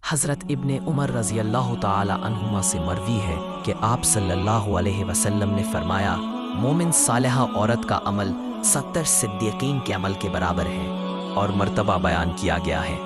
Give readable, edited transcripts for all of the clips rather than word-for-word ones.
حضرت ابن عمر رضی اللہ تعالی عنہما سے مروی ہے کہ آپ صلی اللہ علیہ وسلم نے فرمایا، مومن صالحہ عورت کا عمل 70 صدیقین کے عمل کے برابر ہے، اور مرتبہ بیان کیا گیا ہے۔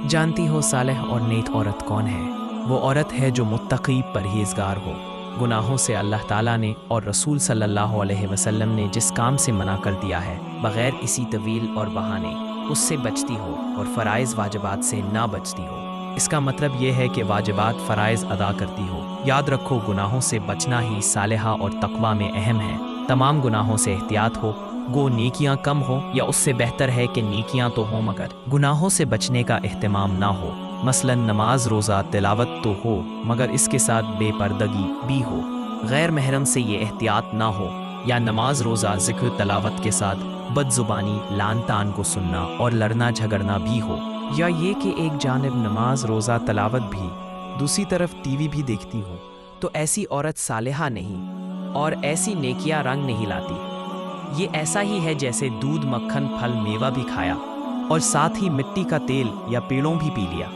جانتی ہو صالح اور نیک عورت کون ہے؟ وہ عورت ہے جو متقی پرہیزگار ہو، گناہوں سے اللہ تعالیٰ نے اور رسول صلی اللہ علیہ وسلم نے جس کام سے منع کر دیا ہے بغیر کسی طویل اور بہانے اس سے بچتی ہو، اور فرائض واجبات سے نہ بچتی ہو۔ اس کا مطلب یہ ہے کہ واجبات فرائض ادا کرتی ہو۔ یاد رکھو، گناہوں سے بچنا ہی صالحہ اور تقویٰ میں اہم ہے۔ تمام گناہوں سے احتیاط ہو، گو نیکیاں کم ہو یا اس سے بہتر ہے کہ نیکیاں تو ہوں مگر گناہوں سے بچنے کا اہتمام نہ ہو۔ مثلا نماز روزہ تلاوت تو ہو مگر اس کے ساتھ بے پردگی بھی ہو، غیر محرم سے یہ احتیاط نہ ہو، یا نماز روزہ ذکر تلاوت کے ساتھ بد زبانی لان تان کو سننا اور لڑنا جھگڑنا بھی ہو، یا یہ کہ ایک جانب نماز روزہ تلاوت بھی دوسری طرف ٹی وی بھی دیکھتی ہو، تو ایسی عورت صالحہ نہیں، اور ایسی نیکیاں رنگ نہیں لاتی۔ یہ ایسا ہی ہے جیسے دودھ مکھن پھل میوہ بھی کھایا اور ساتھ ہی مٹی کا تیل یا پیڑوں بھی پی لیا،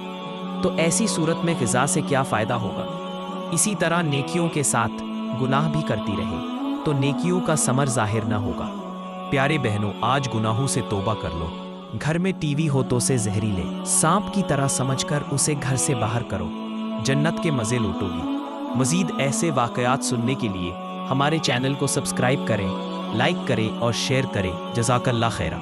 تو ایسی صورت میں غذا سے کیا فائدہ ہوگا؟ اسی طرح نیکیوں کے ساتھ گناہ بھی کرتی رہے تو نیکیوں کا ثمر ظاہر نہ ہوگا۔ پیارے بہنوں، آج گناہوں سے توبہ کر لو۔ گھر میں ٹی وی ہو تو اسے زہریلے سانپ کی طرح سمجھ کر اسے گھر سے باہر کرو، جنت کے مزے لوٹو گی۔ مزید ایسے واقعات سننے کے لیے ہمارے چینل کو سبسکرائب کریں، لائک کریں اور شیئر کریں۔ جزاک اللہ خیرہ۔